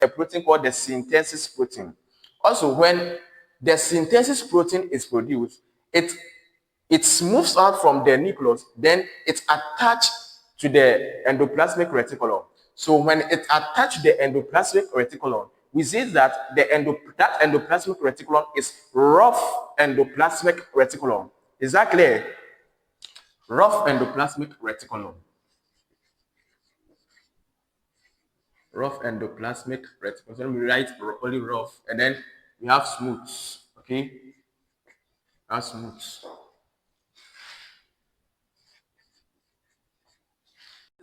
a protein called the synthesis protein. Also, when the synthesis protein is produced, it moves out from the nucleus, then it's attached to the endoplasmic reticulum. So when it attached to the endoplasmic reticulum, we say that that endoplasmic reticulum is rough endoplasmic reticulum. Is that clear? Rough endoplasmic reticulum. Rough endoplasmic reticulum. So we write only rough, and then we have smooth. Okay, that's smooth.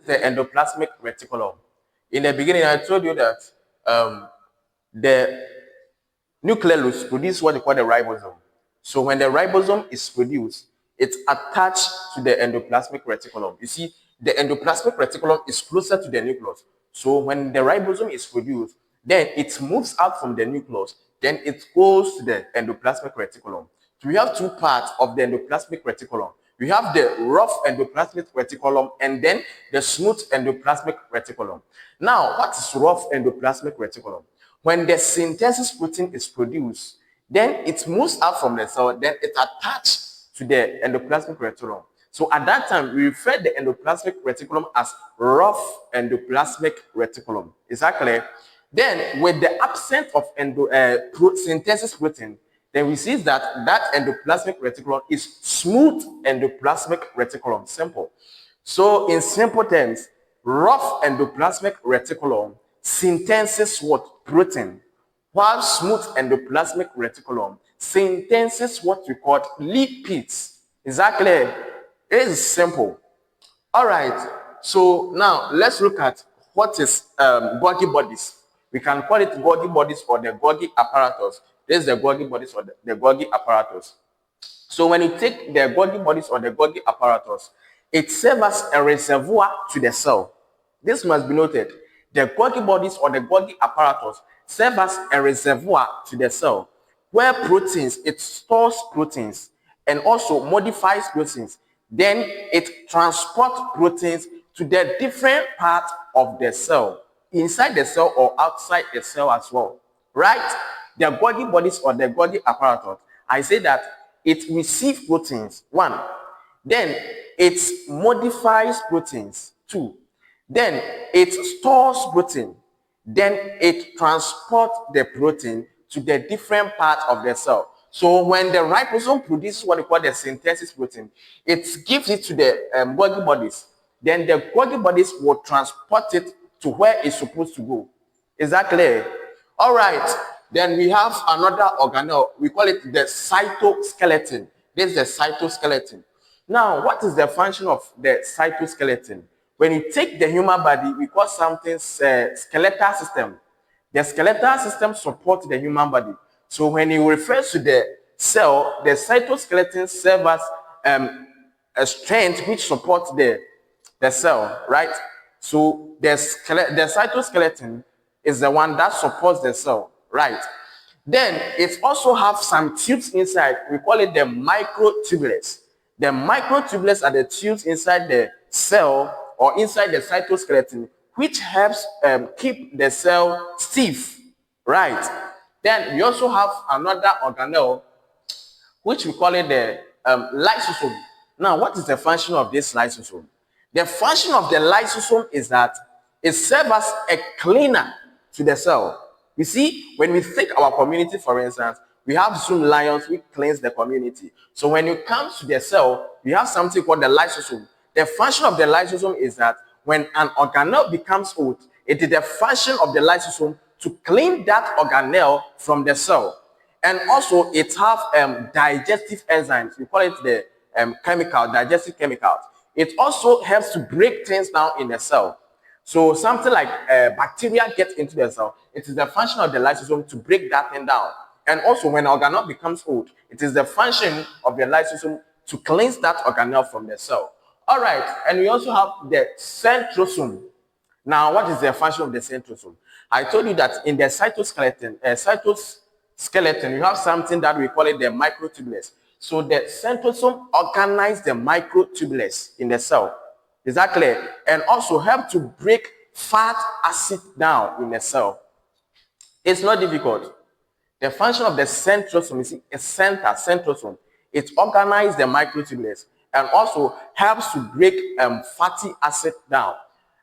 The endoplasmic reticulum. In the beginning, I told you that the nucleus produces what they call the ribosome. So when the ribosome is produced, it's attached to the endoplasmic reticulum. You see, the endoplasmic reticulum is closer to the nucleus. So when the ribosome is produced, then it moves out from the nucleus, then it goes to the endoplasmic reticulum. So we have two parts of the endoplasmic reticulum. We have the rough endoplasmic reticulum and then the smooth endoplasmic reticulum. Now, what is rough endoplasmic reticulum? When the synthesis protein is produced, then it moves out from the cell, then it's attached to the endoplasmic reticulum. So at that time, we refer the endoplasmic reticulum as rough endoplasmic reticulum. Is that clear? Then, with the absence of synthesis protein, then we see that that endoplasmic reticulum is smooth endoplasmic reticulum. Simple. So in simple terms, rough endoplasmic reticulum synthesis what? Protein. While smooth endoplasmic reticulum synthesis what we call lipids. Is that clear? It is simple. All right. So now let's look at what is Golgi bodies. We can call it Golgi bodies or the Golgi apparatus. This is the Golgi bodies or the Golgi apparatus. So when you take the Golgi bodies or the Golgi apparatus, it serves as a reservoir to the cell. This must be noted. The Golgi bodies or the Golgi apparatus serve as a reservoir to the cell, where proteins, it stores proteins and also modifies proteins. Then it transports proteins to the different parts of the cell, inside the cell or outside the cell as well. Right? The Golgi bodies or the Golgi apparatus, I say that it receives proteins, one. Then it modifies proteins, two. Then it stores protein. Then it transports the protein to the different parts of the cell. So when the ribosome produces what we call the synthesis protein, it gives it to the Golgi bodies. Then the Golgi bodies will transport it to where it's supposed to go. Is that clear? All right. Then we have another organelle. We call it the cytoskeleton. This is the cytoskeleton. Now, what is the function of the cytoskeleton? When you take the human body, we call something skeletal system. The skeletal system supports the human body. So when it refers to the cell, the cytoskeleton serves as a strength which supports the cell, right? So the cytoskeleton is the one that supports the cell, right? Then it also has some tubes inside. We call it the microtubules. The microtubules are the tubes inside the cell or inside the cytoskeleton, which helps keep the cell stiff, right? Then we also have another organelle, which we call it the lysosome. Now, what is the function of this lysosome? The function of the lysosome is that it serves as a cleaner to the cell. You see, when we take our community, for instance, we have Zoom lions which cleanse the community. So when it comes to the cell, we have something called the lysosome. The function of the lysosome is that when an organelle becomes old, it is the function of the lysosome to clean that organelle from the cell. And also it have digestive enzymes. We call it the digestive chemicals. It also helps to break things down in the cell. So something like bacteria gets into the cell, it is the function of the lysosome to break that thing down. And also when organelle becomes old, it is the function of the lysosome to cleanse that organelle from the cell. All right, and we also have the centrosome. Now, what is the function of the centrosome? I told you that in the cytoskeleton, you have something that we call it the microtubules. So the centrosome organizes the microtubules in the cell. Is that clear? And also help to break fat acid down in the cell. It's not difficult. The function of the centrosome, you see, a centrosome, it organizes the microtubules and also helps to break fatty acid down.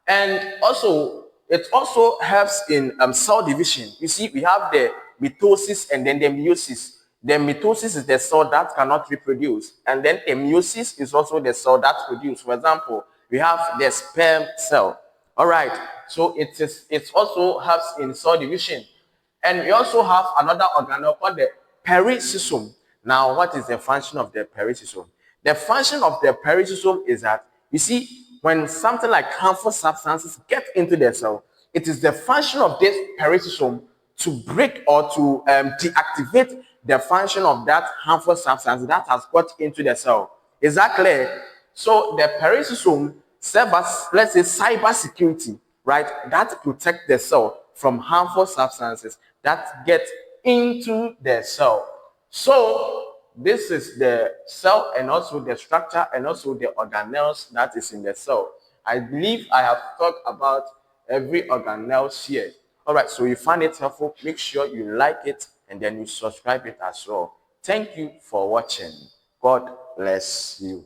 And also, it also helps in cell division. You see, we have the mitosis and then the meiosis. The mitosis is the cell that cannot reproduce, and then the meiosis is also the cell that produces. For example, we have the sperm cell. All right, so it also helps in cell division. And we also have another organelle called the perisysome. Now, what is the function of the perisysome? The function of the perisysome is that, you see, when something like harmful substances get into the cell, it is the function of this perisysome to break or to deactivate the function of that harmful substance that has got into the cell. Is that clear? So the perisysome serves as, let's say, cyber security, right? That protect the cell from harmful substances that get into the cell. So this is the cell and also the structure and also the organelles that is in the cell. I believe I have talked about every organelle here. All right, so you find it helpful, make sure you like it and then you subscribe it as well. Thank you for watching. God bless you.